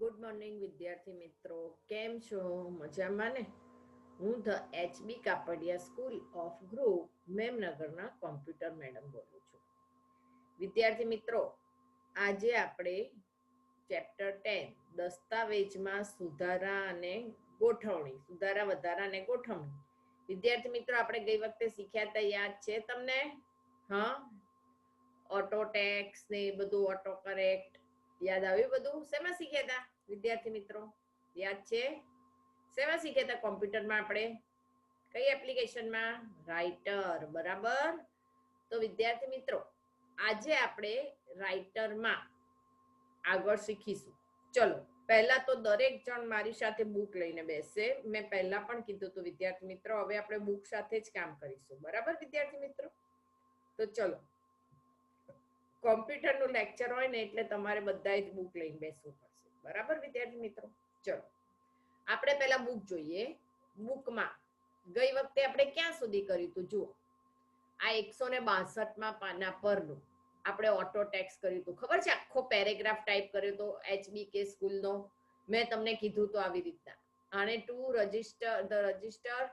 Good morning વિદ્યાર્થી મિત્રો, કેમ છો? મજામાં ને? હું the HB Kapadia school of group મેમનગરના કોમ્પ્યુટર મેડમ બોલું છું. વિદ્યાર્થી મિત્રો, આજે આપણે ચેપ્ટર 10 દસ્તાવેજમાં સુધારા અને ગોઠવણી, સુધારા વધારા અને ગોઠવણી. વિદ્યાર્થી મિત્રો, આપણે ગઈ વખતે શીખ્યા હતા, યાદ છે તમને? હા, ઓટો ટેક્સ ને બધું, ઓટો કરેક્ટ યાદ આવ્યું? બધું શેમાં શીખ્યા હતા વિદ્યાર્થી મિત્રો? યાદ છે? શેમાં શીખ્યા હતા કોમ્પ્યુટરમાં આપણે? કઈ એપ્લિકેશનમાં? રાઇટર. બરાબર. તો વિદ્યાર્થી મિત્રો, આજે આપણે રાઇટરમાં આગળ શીખીશું. ચલો, પહેલા તો દરેક જણ મારી સાથે બુક લઈને બેસે. મેં પહેલા પણ કીધું હતું વિદ્યાર્થી મિત્રો, હવે આપણે બુક સાથે જ કામ કરીશું. બરાબર વિદ્યાર્થી મિત્રો? તો ચલો, કોમ્પ્યુટરનું લેક્ચર હોય ને એટલે તમારે બધાએ જ બુક લઈને બેસવું પડશે. બરાબર વિદ્યાર્થી મિત્રો? ચલો, આપણે પહેલા બુક જોઈએ. બુકમાં ગઈ વખતે આપણે ક્યાં સુધી કર્યું હતું? જુઓ, આ 162માં પાના પરનું આપણે ઓટો ટેક્સ કર્યું હતું. ખબર છે? આખો પેરેગ્રાફ ટાઈપ કર્યો હતો એચબીકે સ્કૂલનો. મેં તમને કીધું તો આવી રીતના, આને to register the register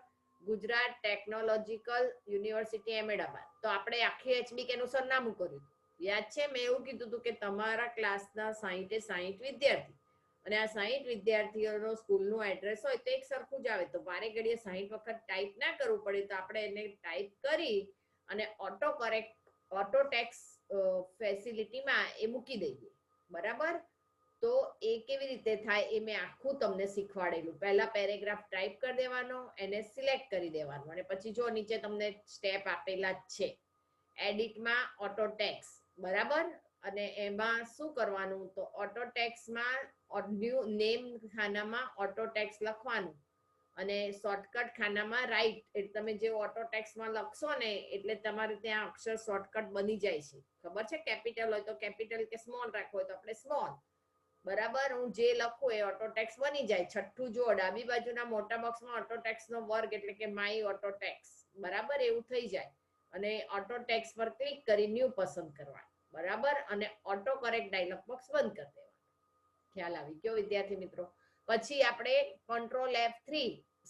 Gujarat technological university Ahmedabad. તો આપણે આખી એચબીકે નું સરનામું કર્યું હતું. યાદ છે? મેં એવું કીધું હતું કે તમારા ક્લાસના 60 વિદ્યાર્થી અને આ 60 વિદ્યાર્થીઓનો સ્કૂલનું એડ્રેસ હોય તો એક સરખું જ આવે. તો વારે ઘડીએ 60 વખત ટાઈપ ના કરવું પડે, તો આપણે એને ટાઈપ કરી અને ઓટો ટેક્સ ફેસિલિટીમાં એ મૂકી દઈએ. બરાબર? તો એ કેવી રીતે થાય એ મેં આખું તમને શીખવાડેલું. પહેલા પેરેગ્રાફ ટાઈપ કરી દેવાનો, એને સિલેક્ટ કરી દેવાનું, અને પછી જો નીચે તમને સ્ટેપ આપેલા જ છે. એડિટમાં ઓટો ટેક્સ. બરાબર? અને એમાં શું કરવાનું? તો ઓટો ટેક્સમાં નેમ ખાનામાં ઓટો ટેક્સ લખવાનું, અને શોર્ટકટ ખાનામાં રાઈટ. એટલે તમે જે ઓટો ટેક્સમાં લખશો ને એટલે તમારે ત્યાં અક્ષર શોર્ટકટ બની જાય છે. ખબર છે? કેપિટલ હોય તો કેપિટલ, કે સ્મોલ રાખવો હોય તો આપણે સ્મોલ. બરાબર? હું જે લખું એ ઓટો ટેક્સ બની જાય. છઠ્ઠું જો ડાબી બાજુના મોટા બોક્સમાં ઓટો ટેક્સ નો વર્ગ એટલે કે માય ઓટો ટેક્સ. બરાબર? એવું થઈ જાય. અને ઓટો ટેક્સ પર ક્લિક કરી ન્યૂ પસંદ કરવાનું. બરાબર? અને ઓટો કરેક્ટ ડાયલોગ બોક્સ બંધ કરી દેવાનું. ખ્યાલ આવી ગયો વિદ્યાર્થી મિત્રો? પછી આપણે કંટ્રોલ F3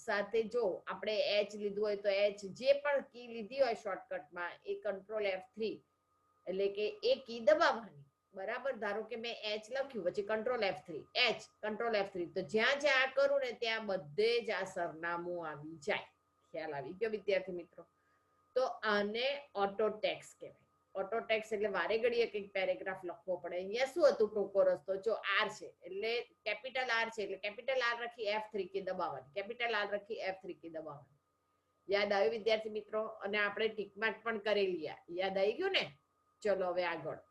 સાથે, જો આપણે એચ લીધું હોય તો એચ, જે પણ કી લીધી હોય શોર્ટકટમાં એ કંટ્રોલ F3 એટલે કે એ કી દબાવવાની. બરાબર? ધારો કે મેં એચ લખ્યું, પછી control F3, H, control F3, તો જ્યાં જ્યાં કરું ને ત્યાં બધે જ આ સરનામું આવી જાય. ખ્યાલ આવી ગયો વિદ્યાર્થી મિત્રો? તો આને ઓટો ટેક્સ કહેવાય. ઓટો ટેક્સ એટલે વારે ઘડીએ કંઈક પેરેગ્રાફ લખવો પડે. અહીંયા શું હતું? ટૂંકો રસ્તો. જો આર છે એટલે કેપિટલ આર છે એટલે કેપિટલ આર લખી F3 કી દબાવવાની, કેપિટલ આર લખી F3 કી દબાવવાની. યાદ આવ્યું વિદ્યાર્થી મિત્રો? અને આપણે ટીક માર્ક પણ કરેલી. યાદ આવી ગયું ને? ચલો હવે આગળ.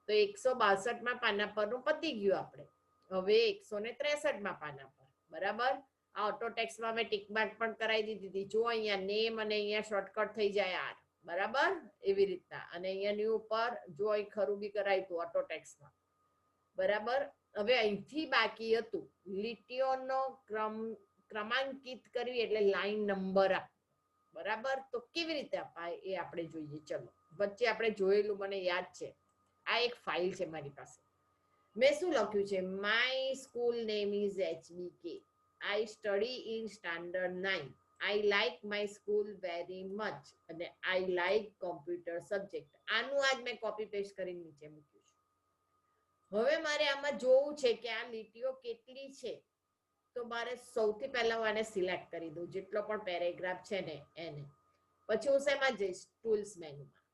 તો 162માં પાના પરનું પતી ગયું આપણે. હવે 163માં પાના પર. બરાબર? આ ઓટો ટેક્સમાં મેં ટીક માર્ક પણ કરાવી દીધી. જો અહીંયા નેમ અને અહીંયા શોર્ટકટ થઈ જાય આર. બરાબર? એવી રીતના. અને અહીંયા ન્યુ ઉપર જો અહીં ખરું બી કરાવ્યું હતું ઓટો ટેક્સમાં. બરાબર? હવે અહીંથી બાકી હતું લીટીઓનો ક્રમાંકિત કરવી, એટલે લાઈન નંબર આપ. બરાબર? તો કેવી રીતે અપાય એ આપણે જોઈએ. ચલો, વચ્ચે આપણે જોયેલું મને યાદ છે. આ એક ફાઇલ છે મારી પાસે. મેં શું લખ્યું છે? My school name is HBK. I study in standard 9. I like my school very much અને આઈ લાઈક કોમ્પ્યુટર સબ્જેક્ટ. આનું આજ મેં કોપી પેસ્ટ કરીને નીચે મૂક્યું છે. હવે મારે આમાં જોવું છે કે આ લીટીઓ કેટલી છે. તો મારે સૌથી પહેલા હું આને સિલેક્ટ કરી દઉં, જેટલો પણ પેરેગ્રાફ છે ને એને. પછી હું શેમાં જઈશ? ટૂલ્સ મેનુમાં.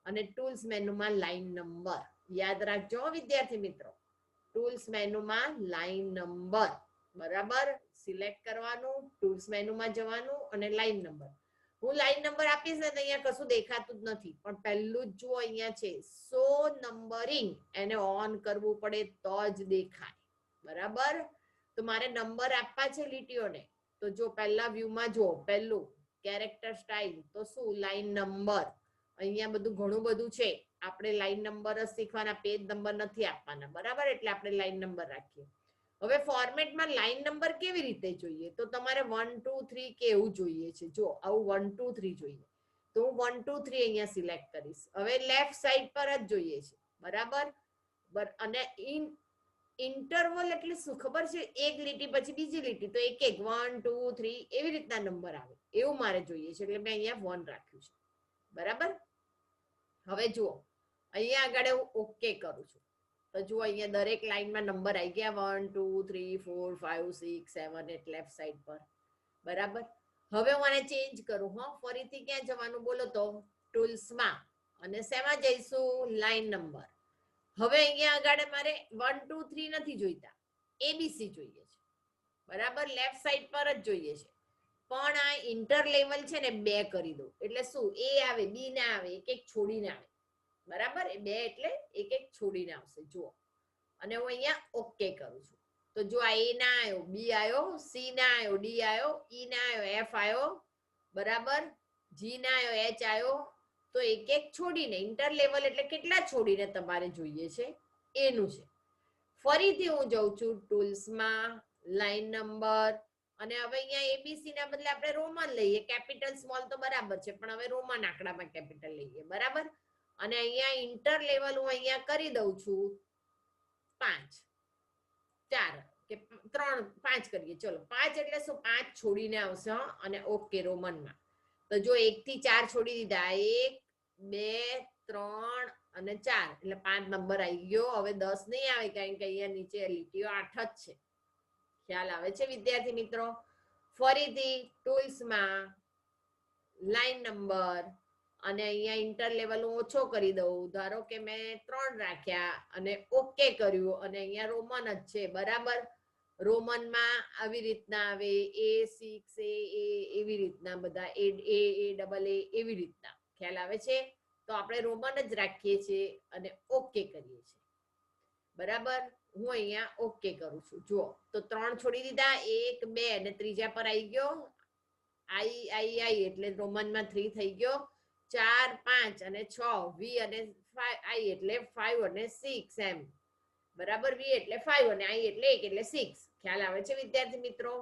અને ટૂલ્સ મેનુમાં લાઈન નંબર. યાદ રાખજો વિદ્યાર્થી મિત્રો, ટૂલ્સ મેનુમાં લાઈન નંબર. બરાબર? સિલેક્ટ કરવાનું, ટૂલ્સ મેનુમાં જવાનું અને લાઈન નંબર. હું લાઈન નંબર આપીશ ને તો અહીંયા કશું દેખાતું જ નથી, પણ પહેલું જ જુઓ અહીંયા છે સો નંબરિંગ. એને ઓન કરવું પડે તો જ દેખાય. બરાબર? તો મારે નંબર આપવા છે લીટીઓને. તો જો પહેલા વ્યૂમાં જો, પહેલું કેરેક્ટર સ્ટાઇલ, તો શું? Line number. અહીંયા બધું ઘણું બધું છે. આપણે લાઈન નંબર જ શીખવાના, પેજ નંબર નથી આપવાના. બરાબર? એટલે આપણે લાઈન નંબર રાખીએ. હવે ફોર્મેટમાં લાઈન નંબર કેવી રીતે જોઈએ? તો તમારે 1 2 3 કેવું જોઈએ છે? જો આવું 1 2 3 જોઈએ. તો હું 1 2 3 અહીંયા સિલેક્ટ કરીશ. હવે લેફ્ટ સાઈડ પર જ જોઈએ છે. બરાબર? અને ઇન્ટરવલ એટલે શું ખબર છે? એક લીટી પછી બીજી લીટી, તો એક 1 2 3 એવી રીતના નંબર આવે, એવું મારે જોઈએ છે, એટલે મેં અહીંયા 1 રાખ્યું છે. બરાબર. હવે જુઓ, અહીંયા આગળ હું ઓકે કરું છું, તો જુઓ અહીંયા દરેક લાઈનમાં નંબર આવી ગયા, 1 2 3 4 5 6 7 8 લેફ્ટ સાઈડ પર. બરાબર. હવે હું આને ચેન્જ કરું. ફરીથી ક્યાં જવાનું બોલો તો? ટૂલ્સમાં. અને શેમાં જઈશું? Line number. હવે અહીંયા આગળ મારે 1 2 3 નથી જોઈતા, એબીસી જોઈએ છે. બરાબર. લેફ્ટ સાઈડ પર જ જોઈએ છે. પણ આ ઇન્ટર લેવલ છે ને 2 કરી દો, એટલે શું? એ આવે, બી ના આવે, એક એક છોડીને આવે. બરાબર. એ 2 એટલે એક એક છોડીને આવશે. જુઓ, અને હું અહીંયા ઓકે કરું છું, તો જો આ એ ના આવ્યો, બી આવ્યો, સી ના આવ્યો, ડી આવ્યો, ઈ ના આવ્યો, એફ આવ્યો. બરાબર. જી ના આવ્યો, એચ આવ્યો. તો એક એક છોડીને, ઇન્ટર લેવલ એટલે કેટલા છોડીને તમારે જોઈએ છે એનું છે. ફરીથી હું જઉં છું ટૂલ્સમાં, લાઈન નંબર, અને હવે અહીંયા એબીસી ના બદલે આપણે રોમન લઈએ. કેપિટલ સ્મોલ તો બરાબર છે, પણ હવે રોમન આંકડામાં કેપિટલ લઈએ. બરાબર. અને અહીંયા ઇન્ટર લેવલ હું અહીંયા કરી દઉં છું 5 4 કે 3 5 કરીએ. ચલો 5 એટલે શું? 5 છોડીને આવશે. અને ઓકે રોમનમાં. તો જો 1 થી 4 છોડી દીધા, 1 2 3 અને 4, એટલે 5 નંબર આવી ગયો. હવે 10 નહીં આવે, કારણ કે અહીંયા નીચે લીટીઓ 8 જ છે. ખ્યાલ આવે છે વિદ્યાર્થી મિત્રો? ફરીથી ટૂલ્સમાં, લાઈન નંબર, અને અહીંયા ઇન્ટર લેવલ હું ઓછો કરી દઉં. ધારો કે મેં 3 રાખ્યા અને ઓકે કર્યું, અને અહીંયા રોમન જ છે. બરાબર. રોમનમાં આવી રીતના આવે, A6 એ એવી રીતના બધા, એ ડબલ એ એવી રીતના. ખ્યાલ આવે છે? તો આપણે રોમન જ રાખીએ છીએ અને ઓકે કરીએ છીએ. બરાબર. હું અહીંયા ઓકે કરું છું. જુઓ, તો 3 છોડી દીધા, 1 2 અને ત્રીજા પર આવી ગયો આઈ એટલે રોમનમાં 3 થઈ ગયો. 4 5 અને 6 વી અને આઈ એટલે 5 અને 6 એમ. બરાબર. વી એટલે 5 અને આઈ એટલે 1 એટલે 6. ખ્યાલ આવે છે વિદ્યાર્થી મિત્રો?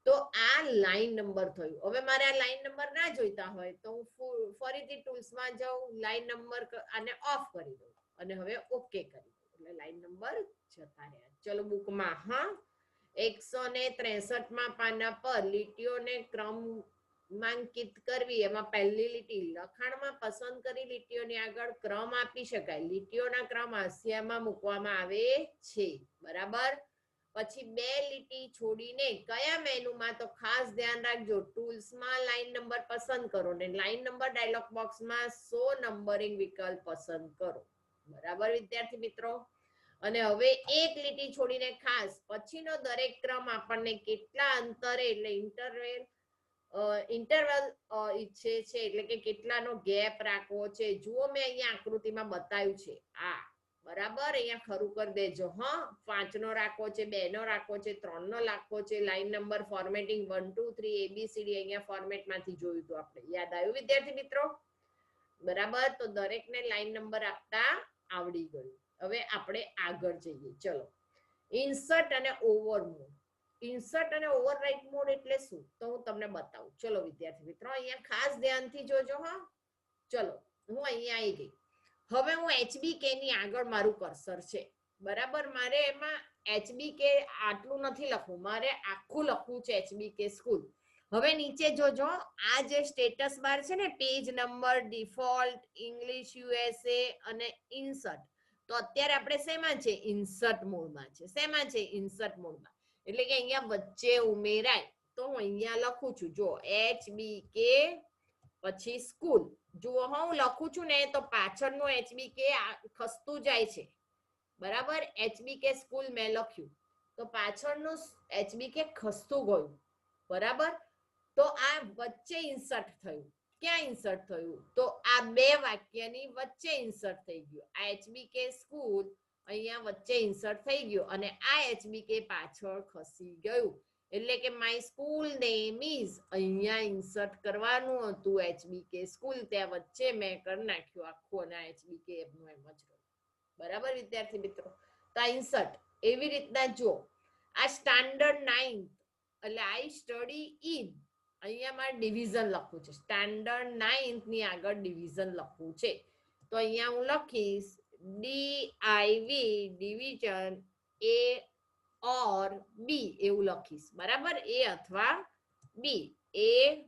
તો આ લાઈન નંબર થયું. હવે મારે આ લાઈન નંબર ના જોઈતા હોય તો હું ફરીથી ટૂલ્સમાં જાઉં, લાઈન નંબર આને ઓફ કરી દઉં, અને હવે ઓકે કરી દઉં, એટલે લાઈન નંબર જતા રહ્યા. ચલો બુકમાં 163માં પાના પર લીટીઓને ક્રમાંકિત કરવી. એમાં પહેલી લીટી લખાણમાં પસંદ કરી લીટીઓની આગળ ક્રમ આપી શકાય. લીટીઓના ક્રમ હાંસિયામાં મૂકવામાં આવે છે. બરાબર. પછી 2 લીટી છોડીને કયા મેનુમાં? તો ખાસ ધ્યાન રાખજો, ટૂલ્સમાં લાઈન નંબર પસંદ કરો, ને લાઈન નંબર ડાયલોગ બોક્સમાં 100 નંબરિંગ વિકલ્પ પસંદ કરો. બરાબર વિદ્યાર્થી મિત્રો? અને હવે એક લીટી છોડીને ખાસ પછીનો દરેક ક્રમ આપણને કેટલા અંતરે, એટલે ઇન્ટરવલ ઈચ્છે છે, એટલે કે કેટલાનો ગેપ રાખવો છે. જુઓ, મેં અહીંયા આકૃતિમાં બતાવ્યું છે આ. બરાબર. અહીંયા ખરું કરી દેજો. 5 નો રાખવો છે, 2 નો રાખવો છે, 3 નો રાખવો છે. લાઈન નંબર ફોર્મેટિંગ 1 2 3 ABCD અહીંયા ફોર્મેટમાંથી જોયું હતું આપણે. યાદ આવ્યું વિદ્યાર્થી મિત્રો? બરાબર. તો દરેકને લાઈન નંબર આપતા આવડી ગયું. હવે આપણે આગળ જઈએ. ચલો, ઇન્સર્ટ અને ઓવરમૂવ. ઇન્સર્ટ અને ઓવરરાઇટ મોડ એટલે શું? તો હું તમને બતાવું. ચલો વિદ્યાર્થી મિત્રો, અહીંયા ખાસ ધ્યાનથી જોજો. ચલો, હું અહીંયા આવી ગઈ. હવે હું HBK ની આગળ મારું કર્સર છે. બરાબર. મારે એમાં HBK આટલું નથી લખવું, મારે આખું લખવું છે HBK સ્કૂલ. હવે નીચે જોજો, આ જે સ્ટેટસ બાર છે ને, page number, default, English USA અને ઇન્સર્ટ. તો અત્યારે આપણે શેમાં છે? ઇન્સર્ટ મોડમાં છે. શેમાં છે? ઇન્સર્ટ મોડમાં. એટલે કે અહીંયા વચ્ચે ઉમેરાય. તો હું અહીંયા લખું છું, જો HBK પછી સ્કૂલ. જુઓ, હું લખું છું ને તો પાછળનું HBK ખસતું જાય છે. બરાબર. HBK સ્કૂલ મેં લખ્યું તો પાછળનું HBK ખસતું ગયું. બરાબર. તો આ વચ્ચે ઇન્સર્ટ થયું. ક્યાં ઇન્સર્ટ થયું? તો આ 2 વાક્યની વચ્ચે ઇન્સર્ટ થઈ ગયું. આ HBK સ્કૂલ અહીંયા વચ્ચે ઇન્સર્ટ થઈ ગયું, અને આ HBK પાછળ ખસી ગયું. એટલે કે માય સ્કૂલ નેમ ઇઝ, અહીંયા ઇન્સર્ટ કરવાનું હતું HBK સ્કૂલ, ત્યાં વચ્ચે મેં કરી નાખ્યું આખું, અને HBK એમનું એમ જ રહ્યું. બરાબર વિદ્યાર્થી મિત્રો? તો આ ઇન્સર્ટ એવી રીતના જો, આ સ્ટાન્ડર્ડ 9th એટલે આઈ સ્ટડી ઇન, અહીંયા મારે ડિવિઝન લખવું છે. સ્ટાન્ડર્ડ 9th ની આગળ ડિવિઝન લખવું છે. તો અહીંયા હું લખીશ DIV ડિવિઝન એ ઓર બી એવું લખીશ, બરાબર? એ અથવા બી, એ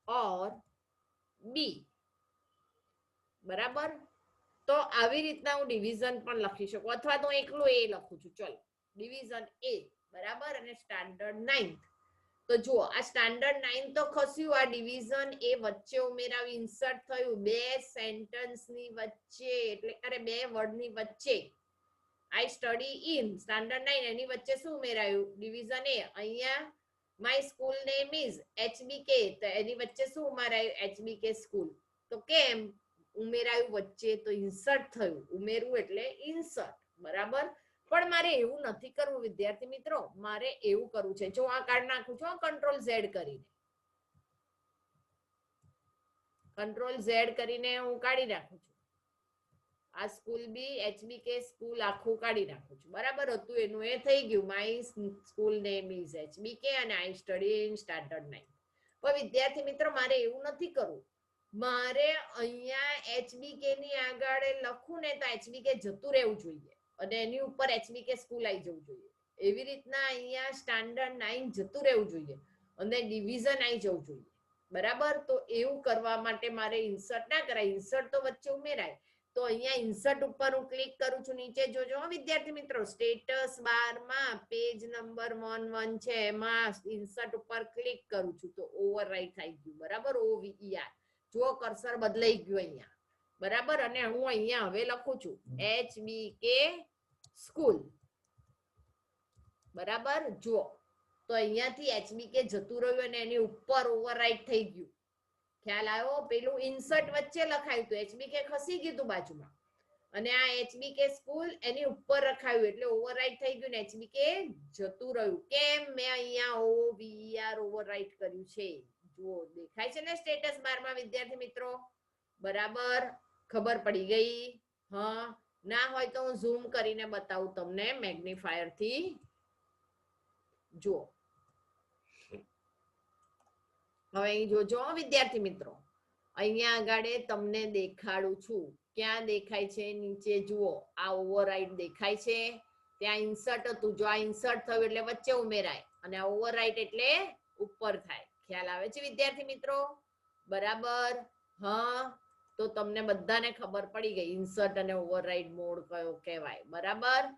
ઓર બી, બરાબર? તો આવી રીતના હું ડિવિઝન પણ લખી શકું, અથવા તો એકલું એ લખું છું. ચલો, ડિવિઝન એ, બરાબર? અને સ્ટાન્ડર્ડ 9. તો જુઓ, આ સ્ટાન્ડર્ડ 9 તો ખસ્યું, આ ડિવિઝન એ વચ્ચે ઉમેરાયું, ઇન્સર્ટ થયું બે સેન્ટેન્સની વચ્ચે, એટલે અરે બે વર્ડની વચ્ચે. આઈ સ્ટડી ઇન સ્ટાન્ડર્ડ 9, એની વચ્ચે શું ઉમેરાયું? ડિવિઝન એ. અહીંયા my school name is HBK, તો એની વચ્ચે શું ઉમેરાયું? HBK school. તો કેમ ઉમેરાયું વચ્ચે? તો ઇન્સર્ટ થયું. ઉમેરવું એટલે ઇન્સર્ટ, બરાબર? પણ મારે એવું નથી કરવું વિદ્યાર્થી મિત્રો, મારે એવું કરવું છે, જો આ કાર્ડ નાખું છું કંટ્રોલ ઝેડ કરીને, કંટ્રોલ ઝેડ કરીને હું કાઢી નાખું છું. આ સ્કૂલ બી HBK સ્કૂલ આખું કાઢી નાખું છું, બરાબર? હતું એનું એ થઈ ગયું, my school name is HBK અને આઈ સ્ટડી ઇન સ્ટાન્ડર્ડ 9. પણ વિદ્યાર્થી મિત્રો મારે એવું નથી કરવું, મારે અહીંયા HBK ની આગળ લખું ને તો HBK જતું રહેવું જોઈએ અને એની ઉપર HBK સ્કૂલ આવી જવું જોઈએ. એવી રીતના અહીંયા સ્ટાન્ડર્ડ 9 જતું રહેવું જોઈએ અને ડિવિઝન આવી જવું જોઈએ, બરાબર? તો એવું કરવા માટે મારે ઇન્સર્ટ ના કરાય, ઇન્સર્ટ તો વચ્ચે ઉમેરાય. તો અહીંયા ઇન્સર્ટ ઉપર હું ક્લિક કરું છું, નીચે જોજો વિદ્યાર્થી મિત્રો, સ્ટેટસ બારમાં પેજ નંબર 11 છે, એમાં ઇન્સર્ટ ઉપર ક્લિક કરું છું તો ઓવરરાઈટ થઈ ગયું, બરાબર? OVER, જો કર્સર બદલાઈ ગયું અહીંયા, બરાબર? અને હું અહીંયા હવે લખું છું HBK સ્કૂલ, બરાબર? જુઓ, તો અહીંયાથી HBK જતું રહ્યું અને એની ઉપર ઓવરરાઈટ થઈ ગયું. ખ્યાલ આવ્યો? પેલું ઇન્સર્ટ વચ્ચે લખાયું તો HBK ખસી ગયું બાજુમાં, અને આ HBK સ્કૂલ એની ઉપર રખાયું એટલે ઓવરરાઈટ થઈ ગયું ને HBK જતું રહ્યું. કેમ? મેં અહીંયા OVER ઓવરરાઈટ કર્યું છે. જુઓ, દેખાય છે ને સ્ટેટસ બારમાં વિદ્યાર્થી મિત્રો? બરાબર? ખબર પડી ગઈ? હા, ના હોય તો હું ઝૂમ કરીને બતાવું તમને મેગ્નિફાયર થી. જુઓ, હવે અહીં જોજો વિદ્યાર્થી મિત્રો, અહીંયા આગળ તમને દેખાડું છું. ક્યાં દેખાય છે? નીચે જુઓ, આ ઓવરરાઈટ દેખાય છે, ત્યાં ઇન્સર્ટ હતું, જો આ ઇન્સર્ટ થયું એટલે વચ્ચે ઉમેરાય અને આ ઓવરરાઈટ એટલે ઉપર થાય. ખ્યાલ આવે છે વિદ્યાર્થી મિત્રો? બરાબર? હા, તો તમને બધાને ખબર પડી ગઈ ઇન્સર્ટ અને ઓવરરાઈટ મોડ કયો કહેવાય, બરાબર?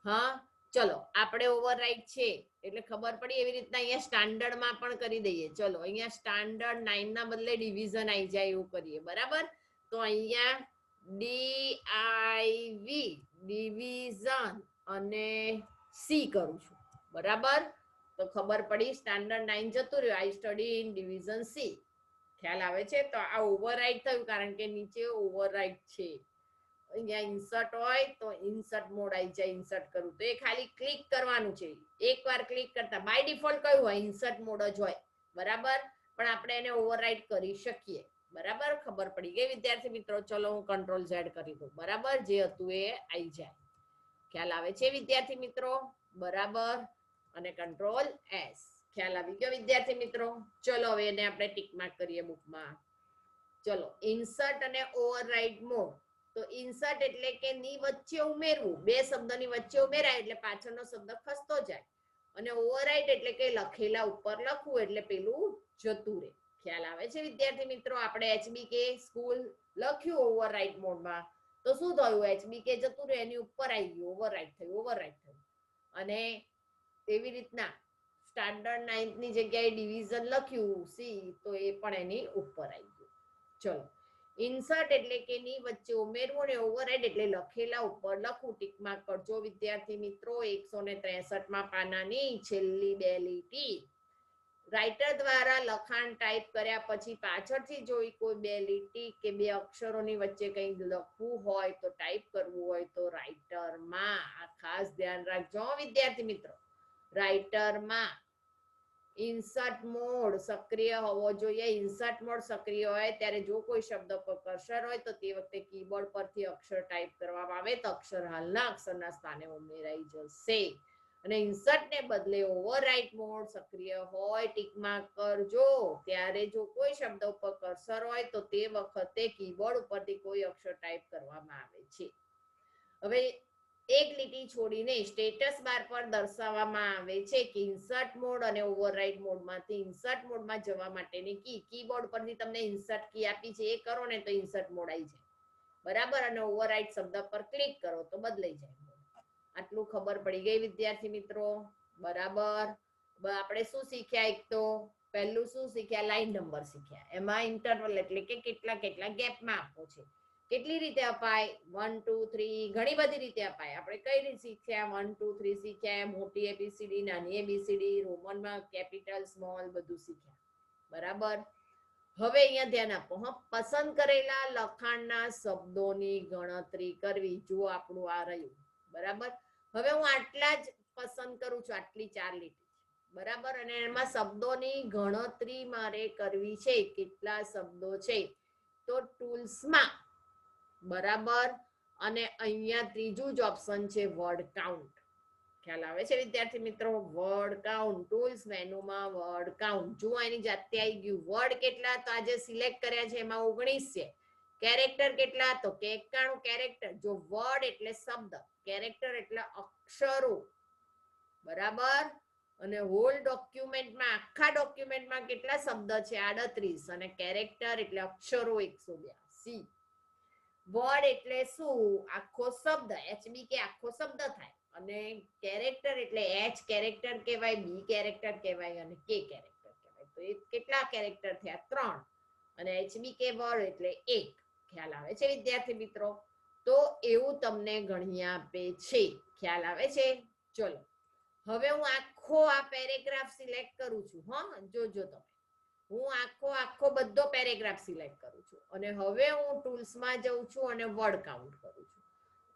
હા, ચલો, આપણે ઓવરરાઈટ છે એટલે ખબર પડી. એવી રીતના અહીંયા સ્ટાન્ડર્ડ માં પણ કરી દઈએ. ચલો, અહીંયા સ્ટાન્ડર્ડ 9 ના બદલે ડિવિઝન આવી જાય એવું કરીએ, બરાબર? તો અહીંયા DIV ડિવિઝન અને C કરું છું, બરાબર? તો ખબર પડી, સ્ટાન્ડર્ડ 9 જતું રહ્યું, I study in division C. ખ્યાલ આવે છે? તો આ ઓવરરાઈટ થયું કારણ કે નીચે ઓવરરાઈટ છે. અહીંયા ઇન્સર્ટ હોય તો ઇન્સર્ટ મોડ આવી જાય, ઇન્સર્ટ કરું તો એ ખાલી ક્લિક કરવાનું છે. એકવાર ક્લિક કરતા બાય ડિફોલ્ટ કયું હોય? ઇન્સર્ટ મોડ જ હોય, બરાબર? પણ આપણે એને ઓવરરાઈટ કરી શકીએ, બરાબર? ખબર પડી ગઈ વિદ્યાર્થી મિત્રો? ચલો, હું કંટ્રોલ ઝેડ કરી દઉં, બરાબર? જે હતું એ આવી જાય. ખ્યાલ આવે છે વિદ્યાર્થી મિત્રો? બરાબર? અને કંટ્રોલ S. ખ્યાલ આવી ગયો વિદ્યાર્થી મિત્રો? ચલો, હવે એને આપણે ટીક માર્ક કરીએ બુકમાં. ચલો, ઇન્સર્ટ અને ઓવરરાઈટ મોડ. તો ઇન્સર્ટ એટલે કે ની વચ્ચે ઉમેરવું, બે શબ્દની વચ્ચે ઉમેરાય એટલે પાછળનો શબ્દ ખસતો જાય, અને ઓવરરાઈટ એટલે કે લખેલા ઉપર લખવું એટલે પેલું જતું રહે. ખ્યાલ આવે છે વિદ્યાર્થી મિત્રો? આપણે HBK સ્કૂલ લખ્યું ઓવરરાઈટ મોડમાં તો શું થયું? HBK જતું રહે, એની ઉપર આવી ગયું, ઓવરરાઈટ થયું, ઓવરરાઈટ થયું. અને એવી રીતના સ્ટાન્ડર્ડ 9 ની જગ્યાએ ડિવિઝન લખ્યું C તો એ પણ એની ઉપર આવી ગયું. ચલો, ઇન્સર્ટ એટલે કે ની વચ્ચે ઉમેરવું ને ઓવરરાઈટ એટલે લખેલા ઉપર લખવું. ટીક માર્ક કરજો વિદ્યાર્થી મિત્રો. 163 માં પાનાની છેલ્લી બે લીટી. રાઇટર દ્વારા લખાણ ટાઈપ કર્યા પછી પાછળથી જોઈ કોઈ બે લીટી કે બે અક્ષરોની વચ્ચે કંઈ લખવું હોય તો ટાઈપ કરવું હોય તો રાઇટરમાં, આ ખાસ ધ્યાન રાખજો વિદ્યાર્થી મિત્રો, રાઇટરમાં ઇન્સર્ટ મોડ સક્રિય હોવો જોઈએ. ઇન્સર્ટ મોડ સક્રિય હોય ત્યારે જો કોઈ શબ્દ પર કર્સર હોય તો તે વખતે કીબોર્ડ પરથી અક્ષર ટાઈપ કરવામાં આવે તો અક્ષર હાલના અક્ષરના સ્થાને ઉમેરાઈ જશે. અને ઇન્સર્ટ ને બદલે ઓવરરાઈટ મોડ સક્રિય હોય, ટીક માર્ક કરજો. ત્યારે જો કોઈ શબ્દ ઉપર કર્સર હોય તો તે વખતે કીબોર્ડ ઉપરથી કોઈ અક્ષર ટાઈપ કરવામાં આવે છે. હવે એક લીટી છોડીને સ્ટેટસ બાર પર દર્શાવવામાં આવે છે કે ઇન્સર્ટ મોડ અને ઓવરરાઇડ મોડમાંથી ઇન્સર્ટ મોડમાં જવા માટેની કીબોર્ડ પરથી તમને ઇન્સર્ટ કી આપી છે એ કરો ને તો ઇન્સર્ટ મોડ આવી જાય, બરાબર, અને ઓવરરાઇડ શબ્દ પર ક્લિક કરો તો બદલાઈ જાય. આટલું ખબર પડી ગઈ વિદ્યાર્થી મિત્રો? બરાબર. આપણે શું શીખ્યા? એક તો પહેલું શું શીખ્યા? લાઈન નંબર શીખ્યા. એમાં ઇન્ટરવલ એટલે કે કેટલા કેટલા ગેપમાં આપવો છે. કેટલી રીતે અપાય? 1 2 3 ઘણી બધી રીતે અપાય. આપણે કઈ રીતે શીખ્યા? 1 2 3 શીખ્યા, મોટી એબીસીડી, નાની એબીસીડી, રોમનમાં, કેપિટલ, સ્મોલ, બધું શીખ્યા. બરાબર. હવે અહીંયા ધ્યાન આપો. પસંદ કરેલા લખાણના શબ્દોની ગણતરી કરવી. જો આપણું આ રહ્યું, બરાબર. હવે હું આટલા જ પસંદ કરું છું, આટલી 4 લીટી, બરાબર, અને એમાં શબ્દોની ગણતરી મારે કરવી છે. કેટલા શબ્દો છે? તો ટૂલ્સમાં, બરાબર, અને અહીંયા ત્રીજું જ ઓપ્શન છે વર્ડ કાઉન્ટ. ખ્યાલ આવે છે વિદ્યાર્થી મિત્રો? વર્ડ કાઉન્ટ, ટૂલ્સ મેનુમાં વર્ડ કાઉન્ટ. જો એની જાતે આવી ગયું. વર્ડ કેટલા? તો આજે સિલેક્ટ કર્યા છે એમાં 19 છે. કેરેક્ટર કેટલા? તો 91 કેરેક્ટર. જો વર્ડ એટલે શબ્દ, કેરેક્ટર એટલે અક્ષરો, બરાબર, અને હોલ ડોક્યુમેન્ટમાં, આખા ડોક્યુમેન્ટમાં કેટલા શબ્દ છે? 38. અને કેરેક્ટર એટલે અક્ષરો 182. વર્ડ એટલે શું? આખો શબ્દ. HBK આખો શબ્દ થાય. અને કેરેક્ટર એટલે H કેરેક્ટર કહેવાય, B કેરેક્ટર કહેવાય અને K કેરેક્ટર કહેવાય. તો એ કેટલા કેરેક્ટર થયા? 3. અને HBK વર્ડ એટલે 1. ખ્યાલ આવે છે વિદ્યાર્થી મિત્રો? તો એવું તમને ગણી આપે છે. ખ્યાલ આવે છે? ચલો, હવે હું આખો આ પેરેગ્રાફ સિલેક્ટ કરું છું. હા, જોજો તમે. હું આખો બધો પેરેગ્રાફ સિલેક્ટ કરું છું અને હવે હું ટૂલ્સમાં જઉં છું અને વર્ડ કાઉન્ટ કરું છું.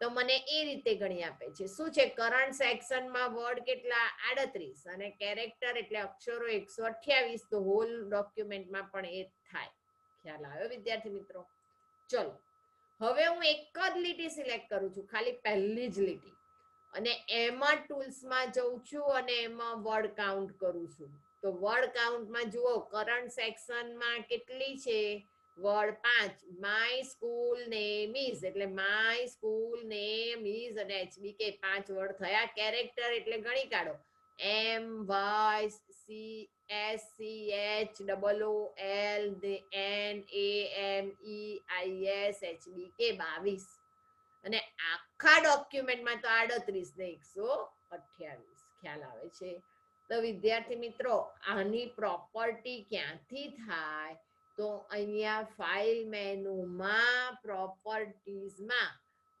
તો મને એ રીતે ગણી આપે છે. શું છે? કરંટ સેક્શનમાં વર્ડ કેટલા? 38. અને કેરેક્ટર એટલે અક્ષરો 128. તો હોલ ડોક્યુમેન્ટમાં પણ એ થાય. ખ્યાલ આવ્યો વિદ્યાર્થી મિત્રો? ચલો, હવે હું એક જ લીટી સિલેક્ટ કરું છું, ખાલી પહેલી જ લીટી, અને એમાં ટૂલ્સમાં જઉં છું અને એમાં વર્ડ કાઉન્ટ કરું છું. તો વર્ડ કાઉન્ટમાં જુઓ, કરંટ સેક્શનમાં કેટલી છે? Word 5. My school name is, એટલે માય સ્કૂલ નેમ ઇઝ અને HBK 5 વર્ડ થયા. કેરેક્ટર એટલે ગણી કાઢો. MYCHOOLNAMEIS HBK 22. અને આખા ડોક્યુમેન્ટમાં તો 38 ને 128. ખ્યાલ આવે છે? તો વિદ્યાર્થી મિત્રો, આની પ્રોપર્ટી ક્યાંથી થાય? તો અહીંયા ફાઇલ મેનુમાં, પ્રોપર્ટીઝમાં,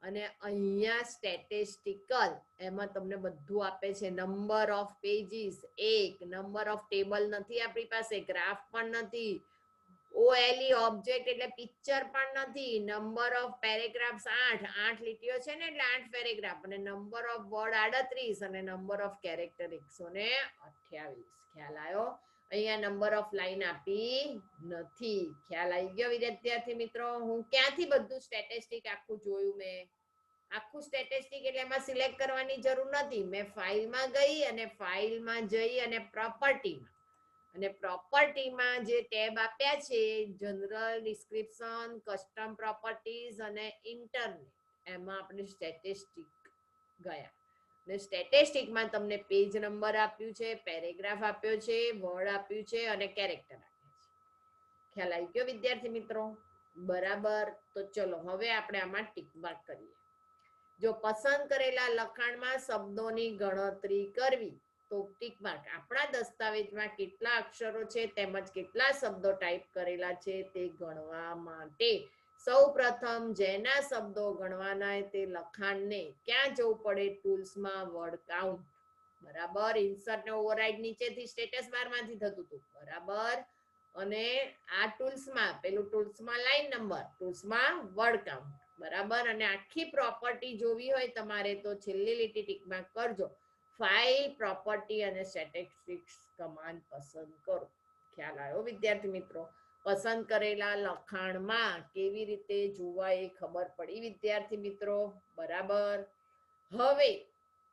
અને અહીંયા સ્ટેટિસ્ટિકલ, એમાં તમને બધું આપે છે. Number of pages 1, number of table નથી આપણી પાસે, ગ્રાફ પણ નથી, OLE ઓબ્જેક્ટ એટલે પિક્ચર પણ નથી, નંબર ઓફ પેરેગ્રાફ્સ 8 લીટીઓ છે ને એટલે 8 પેરેગ્રાફ, અને નંબર ઓફ વર્ડ 38 અને નંબર ઓફ કેરેક્ટર 128. ખ્યાલ આવ્યો? અહીંયા નંબર ઓફ લાઈન આપી નથી. ખ્યાલ આવી ગયો વિદ્યાર્થી મિત્રો? હું ક્યાંથી બધું સ્ટેટિસ્ટિક આખું જોયું? મેં આખું સ્ટેટિસ્ટિક એટલે એમાં સિલેક્ટ કરવાની જરૂર નથી. મેં ફાઇલમાં ગઈ અને ફાઇલમાં જઈ અને પ્રોપર્ટીમાં, અને પ્રોપર્ટીમાં જે ટેબ આપ્યા છે, જનરલ, ડિસ્ક્રિપ્શન, કસ્ટમ પ્રોપર્ટીઝ અને ઇન્ટરનેટ, એમાં આપણે સ્ટેટિસ્ટિક ગયા. અને સ્ટેટિસ્ટિકમાં તમને પેજ નંબર આપ્યું છે, પેરેગ્રાફ આપ્યો છે, વર્ડ આપ્યું છે અને કેરેક્ટર આપ્યા છે. ખ્યાલ આવી ગયો વિદ્યાર્થી મિત્રો? બરાબર. તો ચલો, હવે આપણે આમાં ટિક માર્ક કરીએ. જો પસંદ કરેલા લખાણમાં શબ્દોની ગણતરી કરવી, તો ટિક માર્ક. આપણા દસ્તાવેજમાં કેટલા અક્ષરો છે તેમજ કેટલા શબ્દો ટાઈપ કરેલા છે તે ગણવા માટે સૌપ્રથમ જેના શબ્દો ગણવાના તે લખાણને ક્યાં જવું પડે? ટૂલ્સમાં, વર્ડ કાઉન્ટ, બરાબર. ઇન્સર્ટ ને ઓવરરાઇડ નીચેથી સ્ટેટસ બારમાંથી થતું હતું, બરાબર. અને આ ટૂલ્સમાં, પેલું ટૂલ્સમાં લાઈન નંબર, ટૂલ્સમાં વર્ડ કાઉન્ટ, બરાબર. અને આખી પ્રોપર્ટી જોવી હોય તમારે તો છેલ્લી લીટી ટિક માર્ક કરજો. ફાઇલ, પ્રોપર્ટી અને સ્ટેટિસ્ટિક્સ કમાન્ડ પસંદ કરો. ખ્યાલ આવ્યો વિદ્યાર્થી મિત્રો? પસંદ કરેલા લખાણમાં કેવી રીતે જોવા એ ખબર પડી વિદ્યાર્થી મિત્રો? બરાબર. હવે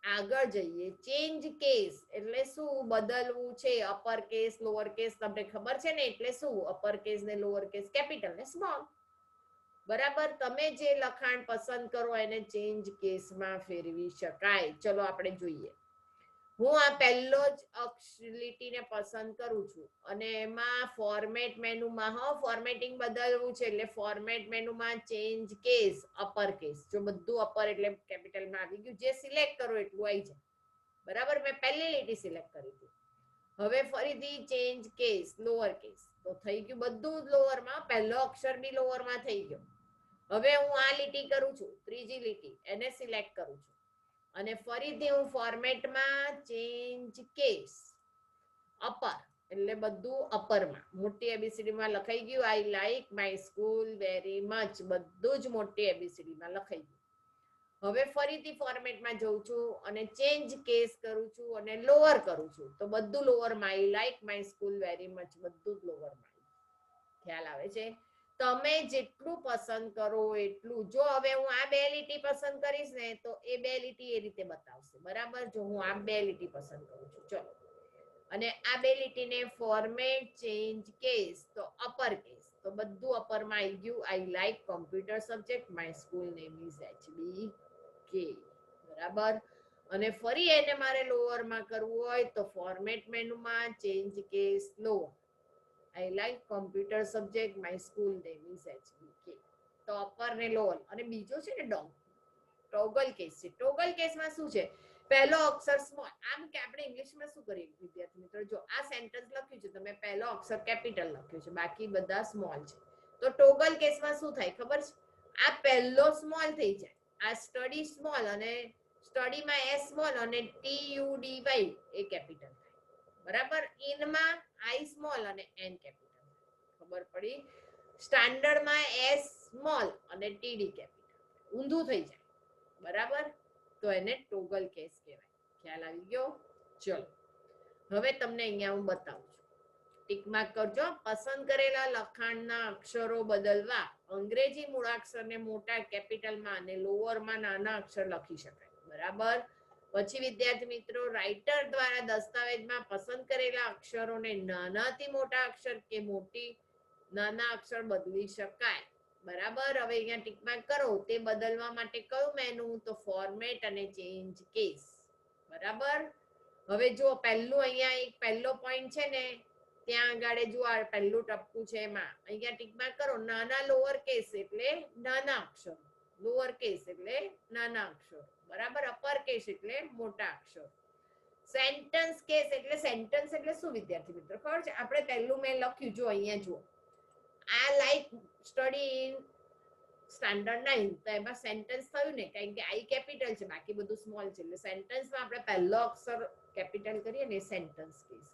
આગળ જઈએ. ચેન્જ કેસ એટલે શું? બદલવું છે. અપર કેસ, લોઅર કેસ તમને ખબર છે ને? એટલે શું? અપર કેસ ને લોઅર કેસ, કેપિટલ ને સ્મોલ. બરાબર. તમે જે લખાણ પસંદ કરો એને ચેન્જ કેસમાં ફેરવી શકાય. ચલો આપણે જોઈએ. હું આ પહેલો જ લીટીને પસંદ કરું છું અને એમાં ફોર્મેટ મેનુમાં ફોર્મેટિંગ બદલવું છે એટલે ફોર્મેટ મેનુમાં ચેન્જ કેસ અપર કેસ. જો બધું અપર એટલે કેપિટલમાં આવી ગયું, જે સિલેક્ટ કરો એટલું આવી જાય. બરાબર. મેં પહેલી લીટી સિલેક્ટ કરી હતી. હવે ફરીથી ચેન્જ કેસ લોઅર કેસ, તો થઈ ગયું બધું લોઅરમાં, પહેલો અક્ષર બી લોઅરમાં થઈ ગયો. હવે હું આ લીટી કરું છું, ત્રીજી લીટી, એને સિલેક્ટ કરું છું અને ફરીથી હું ફોર્મેટમાં ચેન્જ કેસ અપર એટલે બધું અપરમાં મોટી એબીસીડીમાં લખાઈ ગયું. આઈ like my school very much, બધું જ મોટી એબીસીડીમાં લખાઈ ગયું. હવે ફરીથી ફોર્મેટમાં જઉં છું અને ચેન્જ કેસ કરું છું અને લોઅર કરું છું, તો બધું લોઅરમાં. I like my school very much, બધું જ લોઅરમાં. ખ્યાલ આવે છે? તમે જેટલું પસંદ કરો એટલું. જો હવે હું આ બે લીટી પસંદ કરીશ ને તો એ બે લીટી એ રીતે બતાવશે. બરાબર. જો હું આ બે લીટી પસંદ કરું છું, ચલો, અને આ બે લીટીને ફોર્મેટ ચેન્જ કેસ તો અપર કેસ, તો બધું અપરમાં આવી ગયું. I like computer subject, my school name is HBK. બરાબર. અને ફરી એને મારે લોઅરમાં કરવું હોય તો ફોર્મેટ મેનુમાં change case lower, I like computer subject, my school name is HBK. તો અપર ને લોઅર. અને બીજો છે ને ટોગલ કેસ છે. ટોગલ કેસમાં શું છે? પહેલો અક્ષર સ્મોલ. આમ કે આપણે ઇંગ્લિશમાં શું કરીએ વિદ્યાર્થી મિત્રો, જો આ સેન્ટેન્સ લખ્યું છે તમે પહેલો અક્ષર કેપિટલ લખ્યું છે, બાકી બધા સ્મોલ છે. તો ટોગલ કેસમાં શું થાય ખબર છે? આ પહેલો સ્મોલ થઈ જાય, આ સ્ટડી સ્મોલ અને સ્ટડીમાં S સ્મોલ અને TUDY એ કેપિટલ થાય. બરાબર. ઇનમાં I સ્મોલ અને N કેપિટલ. ખબર પડી? સ્ટાન્ડર્ડમાં S સ્મોલ અને TD કેપિટલ. ઊંધું થઈ જાય. બરાબર. તો એને ટોગલ કેસ કહેવાય. ખ્યાલ આવી ગયો? ચલો, હવે તમને અહીંયા હું બતાવું છું. ટીક માર્ક કરજો. પસંદ કરેલા લખાણના અક્ષરો બદલવા અંગ્રેજી મૂળાક્ષરને મોટા કેપિટલમાં અને લોઅરમાં નાના અક્ષર લખી શકાય. બરાબર. પછી વિદ્યાર્થી મિત્રો, રાઇટર દ્વારા દસ્તાવેજમાં પસંદ કરેલા અક્ષરોને નાનાથી મોટા અક્ષર કે મોટી નાના અક્ષર બદલી શકાય. બરાબર. હવે અહીંયા ટીક માર્ક કરો. તે બદલવા માટે કયું મેનુ? તો ફોર્મેટ અને ચેન્જ કેસ. બરાબર. હવે જો પહેલું અહીંયા એક પહેલો પોઈન્ટ છે ને, ત્યાં આગળ જો આ પહેલું ટપકું છે એમાં અહીંયા ટીક માર્ક કરો. નાના લોઅર કેસ એટલે નાના અક્ષર, લોઅર કેસ એટલે નાના અક્ષર. બરાબર. અપર કેસ એટલે મોટા અક્ષર. સેન્ટન્સ કેસ એટલે સેન્ટન્સ એટલે શું વિદ્યાર્થી મિત્રો ખબર છે? આપણે પહેલું મેં લખ્યું, જો અહીંયા જુઓ, આ લાઈક સ્ટડી ઇન સ્ટાન્ડર્ડ 9, તો એમાં સેન્ટેન્સ થયું ને, કારણ કે આઈ કેપિટલ છે, બાકી બધું સ્મોલ છે, એટલે સેન્ટેન્સમાં આપણે પહેલો અક્ષર કેપિટલ કરીએ ને સેન્ટેન્સ કેસ કહેવાય.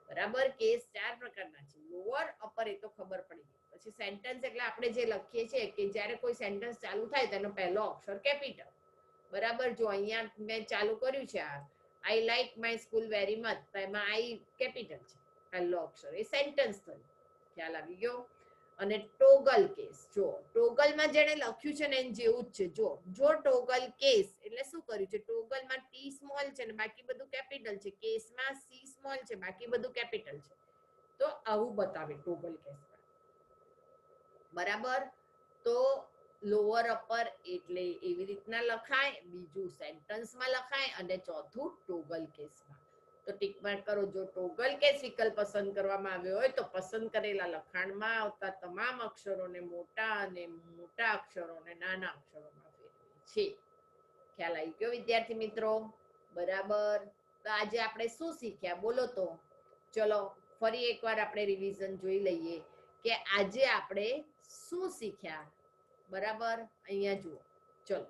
બરાબર. કેસ 4 પ્રકારના છે, લોઅર અપર, એ તો ખબર પડી ગઈ. પછી સેન્ટેન્સ એટલે આપણે જે લખીએ છીએ કે જ્યારે કોઈ સેન્ટેન્સ ચાલુ થાય તેનો પહેલો અક્ષર કેપિટલ. બરાબર. જો અહીંયા મેં ચાલુ કર્યું છે આ આઈ like my school very much, તો એમાં આઈ કેપિટલ છે, પહેલો અક્ષર, એ સેન્ટેન્સ થયું. ખ્યાલ આવી ગયો? અને ટોગલ કેસ, જો ટોગલમાં જેને લખ્યું છે ને એમ જેવું જ છે. જો ટોગલ કેસ એટલે શું કર્યું છે? ટોગલમાં ટી સ્મોલ છે ને બાકી બધું કેપિટલ છે, કેસમાં સી સ્મોલ છે, બાકી બધું કેપિટલ છે. તો આવું બતાવે ટોગલ કેસમાં. બરાબર. તો લોઅર અપર એટલે એવી રીતના લખાય, બીજું સેન્ટેન્સમાં લખાય અને ચોથું ટોગલ કેસમાં. તો ટીક માર્ક કરો. જો ટોગલ કેસ વિકલ્પ પસંદ કરવામાં આવ્યો હોય તો પસંદ કરેલા લખાણમાં આવતા તમામ અક્ષરોને મોટા અને મોટા અક્ષરોને નાના અક્ષરોમાં ફેરવે છે. ખ્યાલ આવી ગયો વિદ્યાર્થી મિત્રો? બરાબર. તો આજે આપણે શું શીખ્યા બોલો તો? ચલો ફરી એકવાર આપણે રિવિઝન જોઈ લઈએ કે આજે આપણે શું શીખ્યા. બરાબર. અહીંયા જુઓ. ચલો,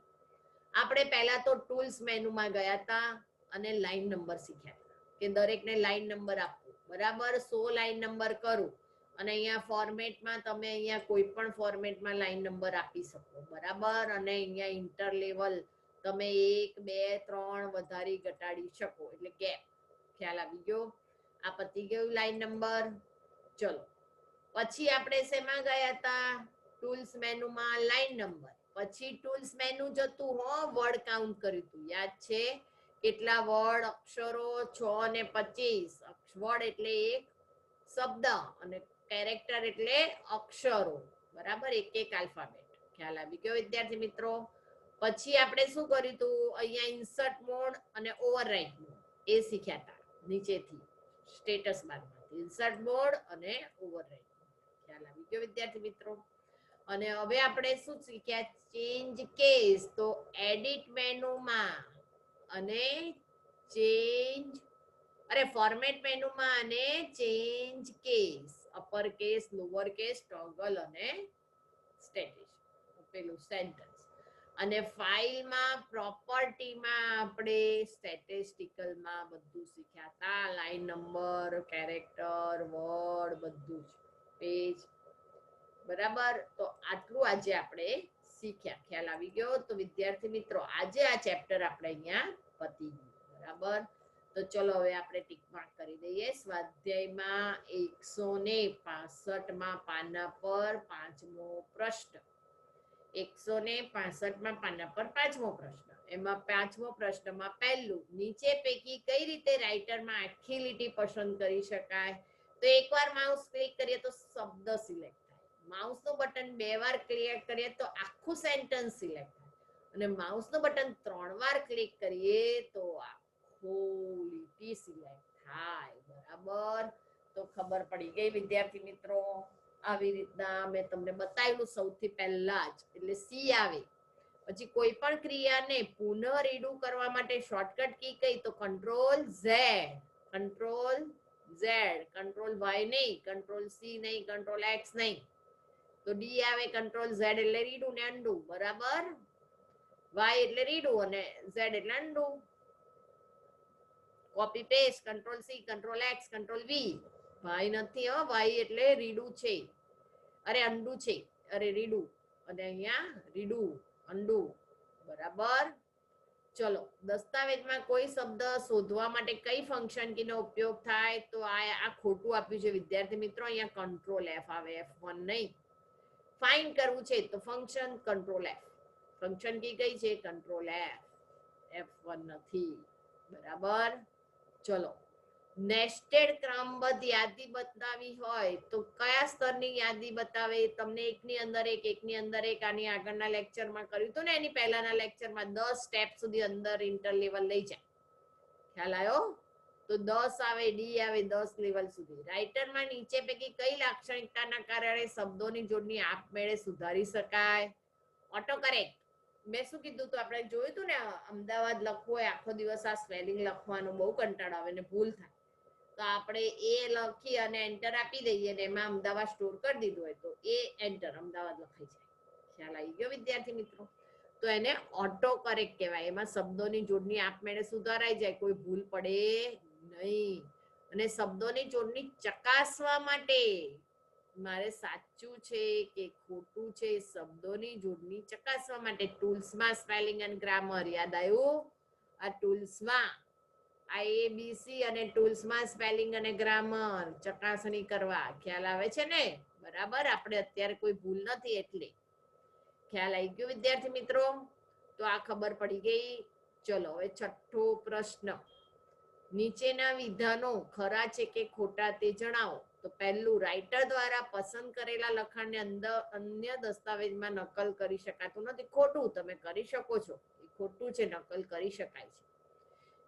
આપણે પહેલા તો ટૂલ્સ મેનુમાં ગયા હતા અને લાઈન નંબર શીખ્યા કે દરેકને લાઈન નંબર આપવું. બરાબર. 100 લાઈન નંબર કરું અને અહીંયા ફોર્મેટમાં તમે અહીંયા કોઈ પણ ફોર્મેટમાં લાઈન નંબર આપી શકો. બરાબર. અને અહીંયા ઇન્ટર લેવલ તમે 1 2 3 વધારી ઘટાડી શકો, એટલે ગેપ. ખ્યાલ આવી ગયો? આ પતી ગયું લાઈન નંબર. ચલો, પછી આપણે શેમાં ગયા હતા? ટૂલ્સ મેનુમાં લાઈન નંબર. પછી ટૂલ્સ મેનુ જતું વર્ડ કાઉન્ટ કર્યું હતું, યાદ છે? કેટલા વર્ડ, અક્ષરો? 6 ને 25. વર્ડ એટલે એક શબ્દ અને કેરેક્ટર એટલે અક્ષરો. બરાબર, એક એક આલ્ફાબેટ. ખ્યાલ આવી ગયો વિદ્યાર્થી મિત્રો? પછી આપણે શું કર્યું હતું, અહીંયા ઇન્સર્ટ મોડ અને ઓવરરાઇટ મોડ એ શીખ્યા હતા નીચેથી સ્ટેટસ બારમાંથી. ઇન્સર્ટ મોડ અને ઓવરરાઇટ. ખ્યાલ આવી ગયો વિદ્યાર્થી મિત્રો? અને હવે આપણે શું શીખ્યા, ચેન્જ કેસ. તો એડિટ મેનુમાં અને ચેન્જ ફોર્મેટ મેનુમાં અને change case, upper case, lower case, toggle અને સ્ટેટિસ પેલું સેન્ટેન્સ. અને ફાઇલમાં પ્રોપર્ટીમાં આપણે સ્ટેટિસ્ટિકલમાં બધું શીખ્યા હતા, લાઈન નંબર, કેરેક્ટર, વર્ડ, બધું જ પેજ. બરાબર, તો આટલું આજે આપણે શીખ્યા. ખ્યાલ આવી ગયો? તો વિદ્યાર્થી મિત્રો આજે આ ચેપ્ટર આપણે અહીંયા પતી ગયું. બરાબર, તો ચલો હવે આપણે ટીક માર્ક કરી દઈએ. સ્વાધ્યાયમાં 165માં પાના પર પાંચમો પ્રશ્ન. 165માં પાના પર પાંચમો પ્રશ્ન. એમાં પાંચમો પ્રશ્નમાં પહેલું, નીચે પૈકી કઈ રીતે રાઇટરમાં આખી લીટી પસંદ કરી શકાય? તો એકવાર માઉસ ક્લિક કરીએ તો શબ્દ સિલેક્ટ થાય. માઉસનું બટન 2 વાર ક્લિક કરીએ તો આખું સેન્ટેન્સ સિલેક્ટ થાય. અને માઉસનું બટન 3 વાર ક્લિક કરીએ તો આખું લીટી સિલેક્ટ થાય. બરાબર, તો ખબર પડી ગઈ વિદ્યાર્થી મિત્રો? આવી રીતના મેં તમને બતાવ્યું સૌથી પહેલા જ, એટલે સી આવે. પછી કોઈ પણ ક્રિયાને પુનઃ રીડુ કરવા માટે શોર્ટકટ કી કઈ? તો control Z. Control Z, control Y નહીં, કંટ્રોલ સી નહીં, કંટ્રોલ એક્સ નહીં. તો ડી આવે, કંટ્રોલ ઝેડ એટલે રીડુ ને અન્ડુ. બરાબર, વાય એટલે રીડુ અને ઝેડ એટલે undo. Copy paste, control C, control X, control V. Y નથી હો, વાય એટલે રીડુ છે, અન્ડુ છે, રીડુ. અને અહીંયા રીડુ, અન્ડુ. બરાબર, ચલો. દસ્તાવેજમાં કોઈ શબ્દ શોધવા માટે કઈ ફંક્શન કીનો ઉપયોગ થાય? તો આ ખોટું આપ્યું છે વિદ્યાર્થી મિત્રો. અહીંયા કંટ્રોલ એફ આવે, F1 નહીં. ફાઇન્ડ કરવું છે તો function control F. Function key કઈ છે? કંટ્રોલ એફ, F1 નથી. બરાબર, ચલો. નેસ્ટેડ ક્રમબદ્ધ યાદી બતાવી હોય તો કયા સ્તરની યાદી બતાવે? તમને એકની અંદર એક, એકની અંદર એક. આની આગળના લેક્ચરમાં કર્યું હતું ને, એની પહેલાના લેક્ચરમાં 10 સ્ટેપ સુધી અંદર ઇન્ટર લેવલ લઈ જાય. ખ્યાલ આવ્યો? તો 10 આવે, ડી આવે, 10 લેવલ સુધી. રાઇટરમાં નીચે પૈકી કઈ લાક્ષણિકતાના કારણે શબ્દોની જોડણી આપમેળે સુધારી શકાય? Auto correct. મેં શું કીધું તો આપણે જોયું હતું ને, અમદાવાદ લખવું હોય આખો દિવસ આ સ્પેલિંગ લખવાનું બહુ કંટાળો આવે ને ભૂલ થાય. તો આપણે એ લખી અને એન્ટર આપી દઈએ ને એમાં અમદાવાદ સ્ટોર કરી દીધું હોય તો એ એન્ટર અમદાવાદ લખાઈ જાય. ખ્યાલ આવી ગયો વિદ્યાર્થી મિત્રો? તો એને ઓટો કરેક્ટ કહેવાય. એમાં શબ્દોની જોડણી આપમેળે સુધારાઈ જાય, કોઈ ભૂલ પડે નહીં. અને શબ્દોની જોડણી ચકાસવા માટે મારે સાચું છે કે ખોટું છે, શબ્દોની જોડણી ચકાસવા માટે ટૂલ્સમાં સ્પેલિંગ એન્ડ ગ્રામર. યાદ આવ્યું? આ ટૂલ્સમાં IABC અને ટૂલ્સમાં સ્પેલિંગ અને ગ્રામર ચકાસણી કરવા. ખ્યાલ આવે છે ને? બરાબર, આપણે અત્યારે કોઈ ભૂલ નથી એટલે. ખ્યાલ આવી ગયો વિદ્યાર્થી મિત્રો? તો આ ખબર પડી ગઈ. ચલો હવે છઠ્ઠો પ્રશ્ન. નીચેના વિધાનો ખરા છે કે ખોટા તે જણાવો. તો પહેલું, રાઇટર દ્વારા પસંદ કરેલા લખાણને અન્ય દસ્તાવેજમાં નકલ કરી શકાતું નથી. ખોટું. તમે કરી શકો છો, એ ખોટું છે, નકલ કરી શકાય છે.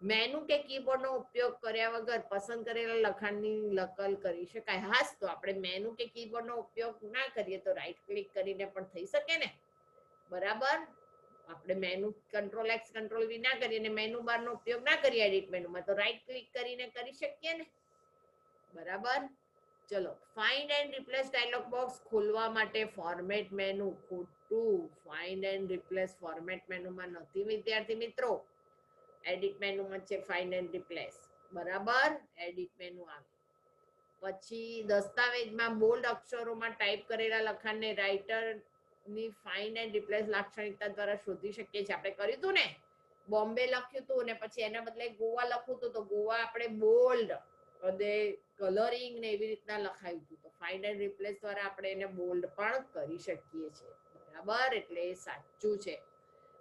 મેનુ કે કીબોર્ડનો ઉપયોગ કર્યા વગર પસંદ કરેલા લખાણની નકલ કરી શકાય. હાસ, તો આપણે મેનુ કે કીબોર્ડનો ઉપયોગ ના કરીએ તો રાઈટ ક્લિક કરીને પણ થઈ શકે ને. બરાબર, આપણે menu control X control V ના કરીએ અને મેનુ બારનો ઉપયોગ ના કરીએ એડિટ મેનુમાં, તો રાઈટ ક્લિક કરીને કરી શકીએ ને. બરાબર, ચલો. Find and replace dialog box ખોલવા માટે ફોર્મેટ મેનુ. ખોટું. ફાઇન્ડ એન્ડ રિપ્લેસ ફોર્મેટ મેનુમાં નથી વિદ્યાર્થી મિત્રો. એડિટ મેનુમાં છે ફાઇન્ડ એન્ડ રિપ્લેસ. બરાબર, એડિટ મેનુ આવે. પછી દસ્તાવેજમાં બોલ્ડ અક્ષરોમાં ટાઈપ કરેલા લખાણને રાઇટરની ફાઇન્ડ એન્ડ રિપ્લેસ લાક્ષણિકતા દ્વારા શોધી શકીએ છીએ. આપણે કર્યું હતું ને, બોમ્બે લખ્યું હતું ને પછી એના બદલે ગોવા લખવું હતું તો ગોવા આપણે બોલ્ડ અને કલરિંગ ને એવી રીતના લખાયું હતું. તો ફાઇન્ડ એન્ડ રિપ્લેસ દ્વારા આપણે એને બોલ્ડ પણ કરી શકીએ છીએ. બરાબર, એટલે એ સાચું છે.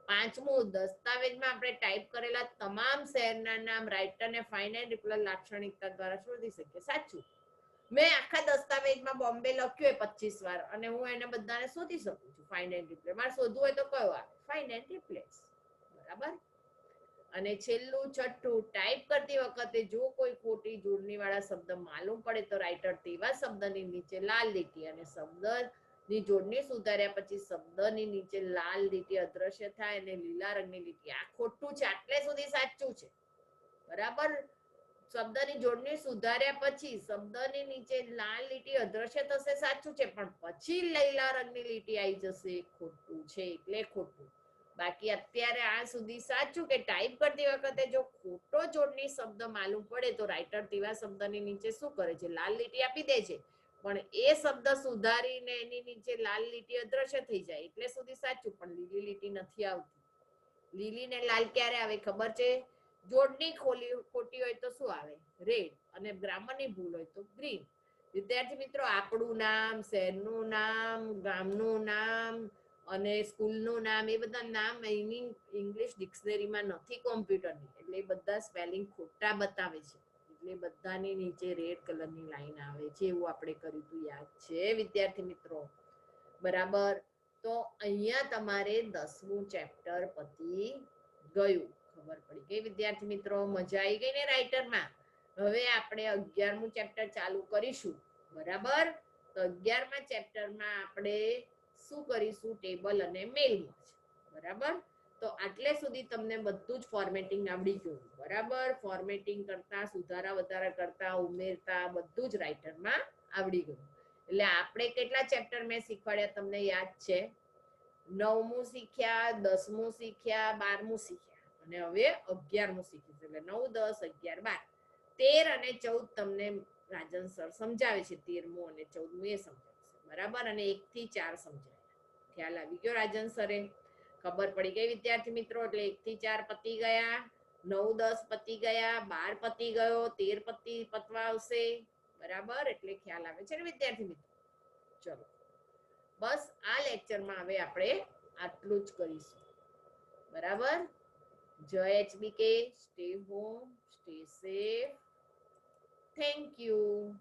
પાંચમું, દસ્તાવેજમાં આપણે ટાઈપ કરેલા તમામ શહેરના નામ રાઇટરને ફાઇન્ડ એન્ડ રિપ્લેસ લાક્ષણિકતા દ્વારા શોધી શકીએ. સાચું. મેં આખા દસ્તાવેજમાં બોમ્બે લખ્યું હોય 25 વાર અને હું એને બધાને શોધી શકું છું. ફાઇન્ડ એન્ડ રિપ્લેસ મારે શોધવું હોય તો કયો આવે? Find and replace. બરાબર. અને છેલ્લું છઠ્ઠું, ટાઈપ કરતી વખતે જો કોઈ ખોટી જોડણી વાળા શબ્દ માલુમ પડે તો રાઇટર તેવા શબ્દની નીચે લાલ લીટી અને શબ્દની જોડણી સુધાર્યા પછી શબ્દની નીચે લાલ લીટી અદ્રશ્ય થાય અને લીલા રંગની લીટી. આ ખોટું છે, આટલે સુધી સાચું છે. બરાબર. શબ્દની જોડણી સુધાર્યા પછી શબ્દની નીચે લાલ લીટી અદ્રશ્ય થશે, સાચું છે, પણ પછી લીલા રંગની લીટી આવી જશે, ખોટું છે, એટલે ખોટું. બાકી અત્યારે આ સુધી સાચું કે ટાઈપ કરતી વખતે જો ખોટો જોડણી શબ્દ માલુમ પડે તો રાઇટર તેવા શબ્દની નીચે શું કરે છે? લાલ લીટી આપી દે છે, પણ એ શબ્દ સુધારીને એની નીચે લાલ લીટી અદ્રશ્ય થઈ જાય, એટલે સુધી સાચું, પણ લીલી લીટી નથી આવતી. લીલી ને લાલ ક્યારે આવે ખબર છે? જોડણી ખોટી હોય તો શું આવે? રેડ. અને ગ્રામરની ભૂલ હોય તો ગ્રીન. વિદ્યાર્થી મિત્રો, આપણું નામ, શહેરનું નામ, ગામનું નામ અને સ્કૂલનું નામ, એ બધા નામ ઇંગ્લિશ ડિક્શનરીમાં નથી કોમ્પ્યુટરની, એટલે એ બધા સ્પેલિંગ ખોટા બતાવે છે, એટલે બધાની નીચે રેડ કલરની લાઈન આવે છે. એવું આપણે કર્યું હતું, યાદ છે વિદ્યાર્થી મિત્રો? બરાબર. તો અહીંયા તમારે 10મું ચેપ્ટર પતી ગયું. ખબર પડી ગઈ વિદ્યાર્થી મિત્રો? મજા આવી ગઈ ને રાઇટરમાં? હવે આપણે 11મું ચેપ્ટર ચાલુ કરીશું. બરાબર. તો 11મા ચેપ્ટરમાં આપણે શું કરીશું? ટેબલ અને મેલ મર્જ. બરાબર. તો આટલે સુધી તમને બધું જ ફોર્મેટિંગ આવડી ગયું. બરાબર. ફોર્મેટિંગ કરતા, સુધારા વધારા કરતા, ઉમેરતા બધું જ રાઇટરમાં આવડી ગયું. એટલે આપણે કેટલા ચેપ્ટર મેં શીખવાડ્યા તમને યાદ છે? 9મું શીખ્યા, 10મું શીખ્યા, 12મું શીખ્યા અને હવે 11મું શીખીશું. એટલે 9, 10, 11, 12, 13 અને 14 તમને રાજન સર સમજાવે છે. 13મું અને 14મું એ સમજાવે છે. બરાબર. અને 1 થી 4 સમજાવે. ખ્યાલ આવી ગયો રાજન સરે? ખબર પડી ગઈ વિદ્યાર્થી મિત્રો? એટલે 1 થી 4 પતી ગયા, 9, 10 પતી ગયા, 12 પતી ગયો, 13 પતવા આવશે. બરાબર. એટલે ખ્યાલ આવે છે ને વિદ્યાર્થી મિત્રો? ચલો, બસ આ લેક્ચરમાં હવે આપણે આટલું જ કરીશું. બરાબર. જય HBK. Stay home, stay safe. Thank you.